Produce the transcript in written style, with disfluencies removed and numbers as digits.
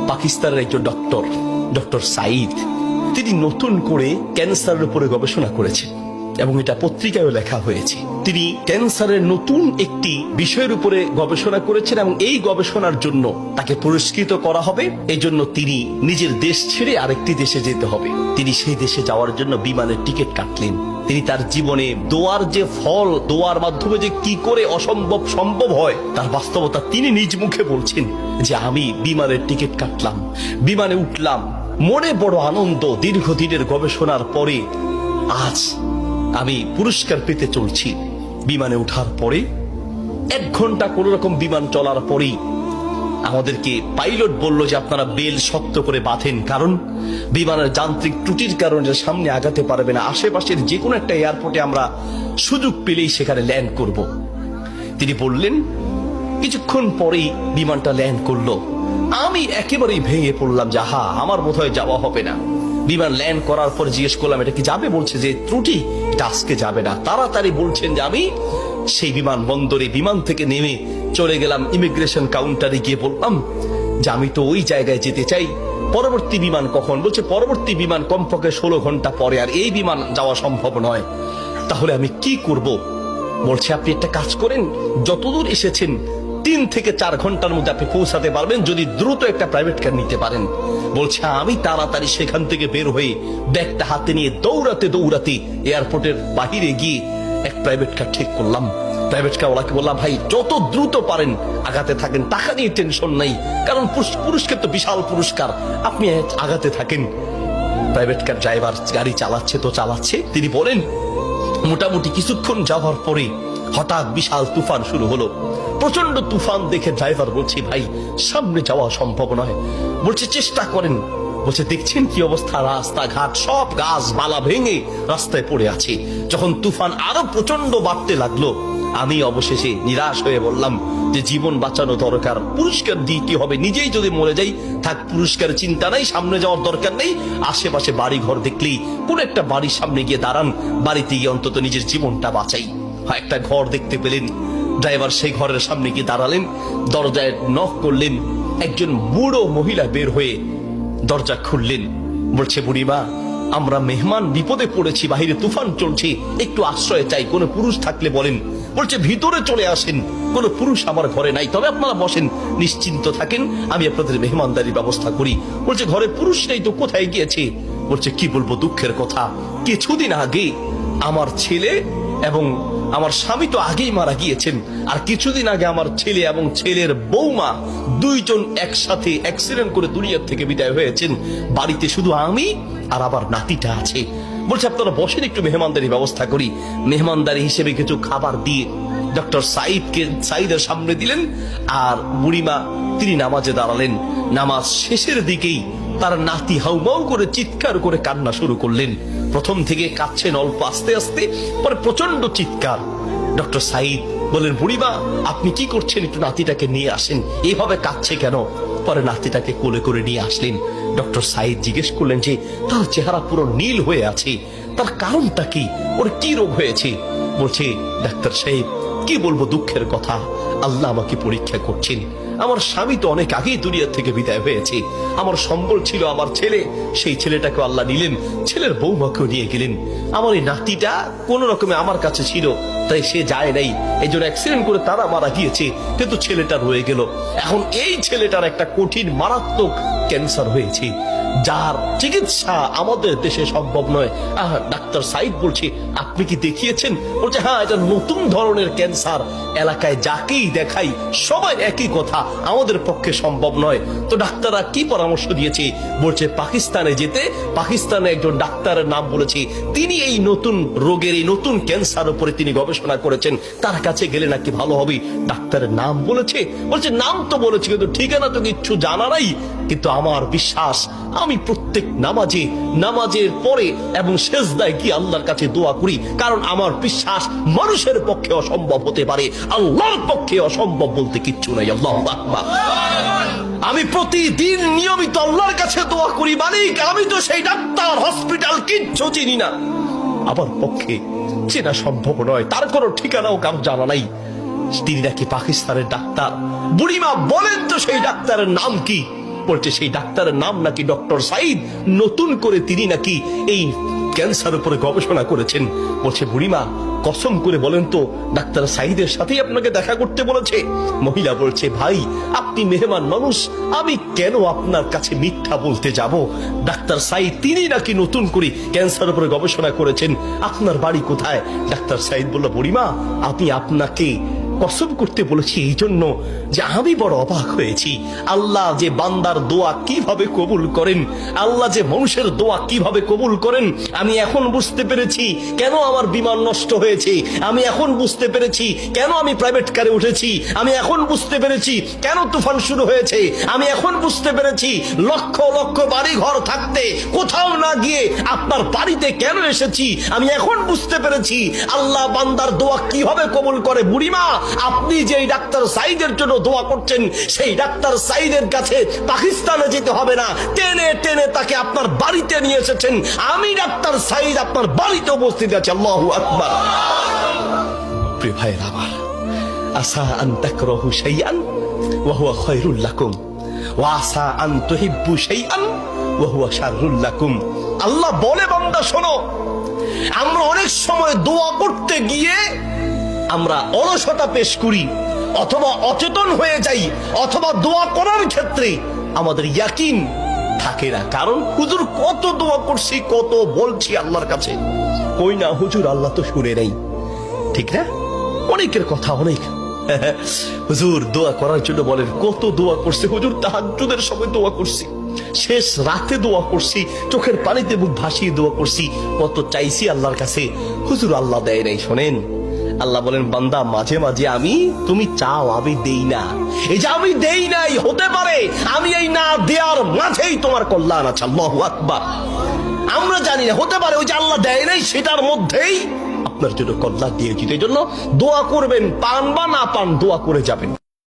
পাকিস্তানের একজন ডক্টর সাইদ, তিনি নতুন করে ক্যান্সারের উপরে গবেষণা করেছেন এবং এটা পত্রিকায়ও লেখা হয়েছে। তিনি ক্যান্সারের নতুন একটি বিষয়ের উপরে গবেষণা করেছেন এবং এই গবেষণার জন্য তাকে পুরস্কৃত করা হবে। এই জন্য তিনি নিজের দেশ ছেড়ে আরেকটি দেশে যেতে হবে। তিনি সেই দেশে যাওয়ার জন্য বিমানের টিকিট কাটলেন। তিনি তার জীবনে দোয়ার যে ফল, দোয়ার মাধ্যমে যে কি করে অসম্ভব সম্ভব হয় তার বাস্তবতা তিনি নিজ মুখে বলছেন যে আমি বিমানের টিকিট কাটলাম, বিমানে উঠলাম, মনে বড় আনন্দ। দীর্ঘদিনের গবেষণার পরে আজ আমি পুরস্কার পেতে চলছি। বিমানে ওঠার পরে 1 ঘন্টা কোন রকম বিমান চলার পরেই আমাদেরকে পাইলট বলল যে আপনারা বেল শক্ত করে বাঁধেন, কারণ বিমানের যান্ত্রিক ত্রুটির কারণে সামনে আগাতে পারবে না। আশেপাশের যে কোনো একটা এয়ারপোর্টে আমরা সুযোগ পেলেই সেখানে ল্যান্ড করব। তিনি বললেন। কিছুক্ষণ পরেই বিমানটা ল্যান্ড করলো। আমি একেবারেই ভেঙে পড়লাম যে আমার বোধহয় যাওয়া হবে না। বিমান ল্যান্ড করার পর জিজ্ঞেস করলাম এটা কি যাবে? বলছে যে ত্রুটি, এটা আজকে যাবে না। তাড়াতাড়ি বলছেন যে আমি সেই বিমান বন্দরে বিমান থেকে নেমে চলে গেলাম ইমিগ্রেশন কাউন্টারে, গিয়ে বললাম যে আমি তো ওই জায়গায় যেতে চাই, পরবর্তী বিমান কখন? বলছে পরবর্তী বিমান কমপক্ষে 16 ঘন্টা পরে, আর এই বিমান যাওয়া সম্ভব নয়। তাহলে আমি কি করব? বলছে আপনি একটা কাজ করেন, যতদূর এসেছেন 3 থেকে 4 ঘন্টার মধ্যে আপনি পৌঁছাতে পারবেন যদি দ্রুত একটা প্রাইভেট কার নিতে পারেন। বলছে আমি তাড়াতাড়ি সেখান থেকে বের হয়ে ব্যাগটা হাতে নিয়ে দৌড়াতে এয়ারপোর্টের বাহিরে গিয়ে এক প্রাইভেট কার ঠিক করলাম। প্রাইভেট কার ওলাকে বললাম ভাই যত দ্রুত পারেন আগাতে থাকেন, টাকা নিয়ে টেনশন নাই, কারণ পুরস্কার তো বিশাল পুরস্কার, আপনি আগাতে থাকেন। প্রাইভেট কার ড্রাইভার গাড়ি চালাচ্ছে। তিনি বলেন মোটামুটি কিছুক্ষণ যাওয়ার পরে হঠাৎ বিশাল তুফান শুরু হলো। প্রচন্ড তুফান দেখে ড্রাইভার বলছে ভাই সামনে যাওয়া সম্ভব নয়। বলছে চেষ্টা করেন। বলছে দেখছেন কি অবস্থা, রাস্তাঘাট সব গাছপালা ভেঙে রাস্তায় পড়ে আছে। যখন তুফান আরো প্রচন্ড বাড়তে লাগলো আমি অবশেষে নিরাশ হয়ে বললাম যে জীবন বাঁচানো দরকার, পুরস্কার দিয়ে কি হবে, নিজেই যদি মরে যাই থাক, পুরস্কার চিন্তা নাই, সামনে যাওয়ার দরকার নেই। আশেপাশে বাড়ি ঘর দেখলেই কোন একটা বাড়ির সামনে গিয়ে দাঁড়ান, বাড়িতে গিয়ে অন্তত নিজের জীবনটা বাঁচাই। একটা ঘর দেখতে পেলেন, ড্রাইভার সেই ঘরের সামনে গিয়ে দাঁড়ালেন, দরজায় নক করলেন। একজন বুড়ো মহিলা বের হয়ে দরজা খুললেন। বলছে বুড়িমা আমরা মেহমান বিপদে পড়েছি, বাহিরে তুফান চলছে, একটু আশ্রয় চাই, কোনো পুরুষ থাকলে বলেন। বলছে ভিতরে চলে আসেন, কোনো পুরুষ আমার ঘরে নাই, তবে আপনারা বসেন, নিশ্চিন্ত থাকেন, আমি আপনাদের মেহমানদারির ব্যবস্থা করি। বলছে ঘরে পুরুষ নেই তো কোথায় গিয়েছে? বলছে কি বলবো দুঃখের কথা, কিছুদিন আগে আমার ছেলে এবং আমার স্বামী তো আগেই মারা গিয়েছেন, আর কিছুদিন আগে আমার ছেলে এবং ছেলের বৌমা দুইজন একসাথে অ্যাক্সিডেন্ট করে দুনিয়ার থেকে বিদায় হয়েছেন। বাড়িতে শুধু আমি আর আবার নাতিটা আছে। বলছে আপনারা বসেন, একটু মেহমানদারি ব্যবস্থা করি। মেহমানদারি হিসেবে কিছু খাবার দিয়ে ডক্টর সাইদের সামনে দিলেন, আর বুড়িমা তিনি নামাজে দাঁড়ালেন। নামাজ শেষের দিকেই তার নাতি হাউমাউ করে চিৎকার করে কান্না শুরু করলেন। প্রথম থেকে কাঁদছেন অল্প আস্তে আস্তে, পরে প্রচন্ড চিৎকার। ডক্টর সাইদ বলেন বুড়িমা আপনি কি করছেন, একটু নাতিটাকে নিয়ে আসেন, এইভাবে কাঁদছে কেন? পরে নাতিটাকে কোলে করে নিয়ে আসলেন। ডক্টর সাইদ জিজ্ঞেস করলেন যে তার চেহারা পুরো নীল হয়ে আছে, তার কারণটা কি, ওর কি রোগ হয়েছে? বলছে ডাক্তার সাহেব কি বলবো দুঃখের কথা, আল্লাহ আমাকে পরীক্ষা করছেন। আমার স্বামী তো অনেক আগেই দুনিয়া থেকে বিদায় হয়েছে, আমার সম্বল ছিল আমার ছেলে, সেই ছেলেটাকে আল্লাহ নিলেন, ছেলের বৌমাকেও নিয়ে গেলেন। আমার এই নাতিটা কোন রকমে আমার কাছে ছিল, তাই সে যায় নাই, এই জন্য অ্যাক্সিডেন্ট করে তারা মারা গিয়েছে, কিন্তু ছেলেটা রয়ে গেল। এখন এই ছেলেটার একটা কঠিন মারাত্মক ক্যান্সার হয়েছে, যার চিকিৎসা আমাদের দেশে সম্ভব নয়। ডাক্তার সাইদ বলছে আপনি কি দেখিয়েছেন? বলছে হ্যাঁ, এটা নতুন ধরনের ক্যান্সার, এলাকায় যাকেই দেখাই সবাই একই কথা, আমাদের পক্ষে সম্ভব নয়। তো ডাক্তাররা কি পরামর্শ দিয়েছে? বলছে পাকিস্তানে যেতে। পাকিস্তানে একজন ডাক্তারের নাম বলেছে, তিনি এই নতুন রোগের, এই নতুন ক্যান্সার উপরে তিনি গবেষণা করেছেন, তার কাছে গেলে নাকি ভালো হবে। ডাক্তারের নাম বলেছে? বলছে নাম তো বলেছে, কিন্তু ঠিকানা তো কিচ্ছু জানা নাই। কিন্তু আমার বিশ্বাস, আমি প্রত্যেক নামাজের পরে এবং সেজদায় গিয়ে আল্লাহর কাছে দোয়া করি, কারণ আমার বিশ্বাস মানুষের পক্ষে অসম্ভব হতে পারে, আল্লাহর পক্ষে অসম্ভব বলতে কিচ্ছু নাই। আল্লাহু আকবার। আমি প্রতিদিন নিয়মিত আল্লাহর কাছে দোয়া করি, মালিক আমি তো সেই ডাক্তার হসপিটাল কিচ্ছু চিনি না, আমার পক্ষে চেনা সম্ভব নয়, তার কোনো ঠিকানাও কারো জানা নাই। তিনি নাকি পাকিস্তানের ডাক্তার। বুড়িমা বলেন তো সেই ডাক্তারের নাম কি? বলছে সেই ডাক্তারের নাম নাকি ডক্টর সাইদ, নতুন করে তিনি নাকি এই ক্যান্সার উপরে গবেষণা করেছেন। বলছে বুড়িমা কসম করে বলেন তো ডাক্তার সাইদের সাথেই আপনাকে দেখা করতে বলেছে? মহিলা বলছে ভাই আপনি মেহমান মানুষ, আমি কেন আপনার কাছে মিথ্যা বলতে যাব? ডাক্তার সাইদ তিনি নাকি নতুন করে ক্যান্সার উপরে গবেষণা করেছেন, আপনার বাড়ি কোথায়? ডাক্তার সাইদ বলল বুড়িমা আমি আপনাকে কসম করতে বলেছি এই জন্য যে আমি বড় অবাক হয়েছি, আল্লাহ যে বান্দার দোয়া কিভাবে কবুল করেন, আল্লাহ যে মানুষের দোয়া কিভাবে কবুল করেন, আমি এখন বুঝতে পেরেছি কেন আমার বিমান নষ্ট হয়েছে, আমি এখন বুঝতে পেরেছি কেন আমি প্রাইভেট কারে উঠেছি, আমি এখন বুঝতে পেরেছি কেন তুফান শুরু হয়েছে, আমি এখন বুঝতে পেরেছি লক্ষ লক্ষ বাড়ি ঘর থাকতে কোথাও না গিয়ে আপনার বাড়িতে কেন এসেছি, আমি এখন বুঝতে পেরেছি আল্লাহ বান্দার দোয়া কিভাবে কবুল করে। বুড়িমা আপনি যে ডাক্তার সাইদের জন্য দোয়া করছেন সেই ডাক্তার সাইদের কাছে পাকিস্তানে যেতে হবে না, টেনে টেনে তাকে আপনার বাড়িতে নিয়ে এসেছেন, আমি ডাক্তার সাইদ আপনার বাড়িতে উপস্থিত আছে। আল্লাহু আকবার। প্রিয় ভাইয়ের আমার, আসা আন তাকরাহু শাইআন ওয়া হুয়া খায়রুল লাকুম ওয়া আসা আন তুহিব্বু শাইআন ওয়া হুয়া শাররুল লাকুম। আল্লাহ বলে বান্দা শোনো, আমরা অনেক সময় দোয়া করতে গিয়ে আমরা অলসতা পেশ করি, অথবা অচেতন হয়ে যাই, অথবা দোয়া করার ক্ষেত্রে আমাদের ইয়াকিন থাকে না। কারণ হুজুর কত দোয়া করছি, কত বলছি আল্লাহর কাছে, কই না হুজুর আল্লাহ তো শুনে নেই, ঠিক না? অনেকের কথা অনেক হুজুর দোয়া করার জন্য বলেন, কত দোয়া করছে হুজুর, তাহাজ্জুদের সময় দোয়া করছি, শেষ রাতে দোয়া করছি, চোখের পানিতে মুখ ভাসিয়ে দোয়া করছি, কত চাইছি আল্লাহর কাছে, হুজুর আল্লাহ দেয় নাই। শোনেন আল্লাহ বলেন বান্দা মাঝে মাঝে আমি তুমি চাও আমি দেই না, এই যে আমি দেই নাই হতে পারে আমি এই না দেওয়ার মাঝেই তোমার কল্যাণ আছে। আল্লাহু আকবার। আমরা জানি না, হতে পারে ওই যে আল্লাহ দেয় নাই সেটার মধ্যেই আপনার জন্য কল্যাণ দিয়েছি। এই জন্য দোয়া করবেন, পান বা না পান দোয়া করে যাবেন।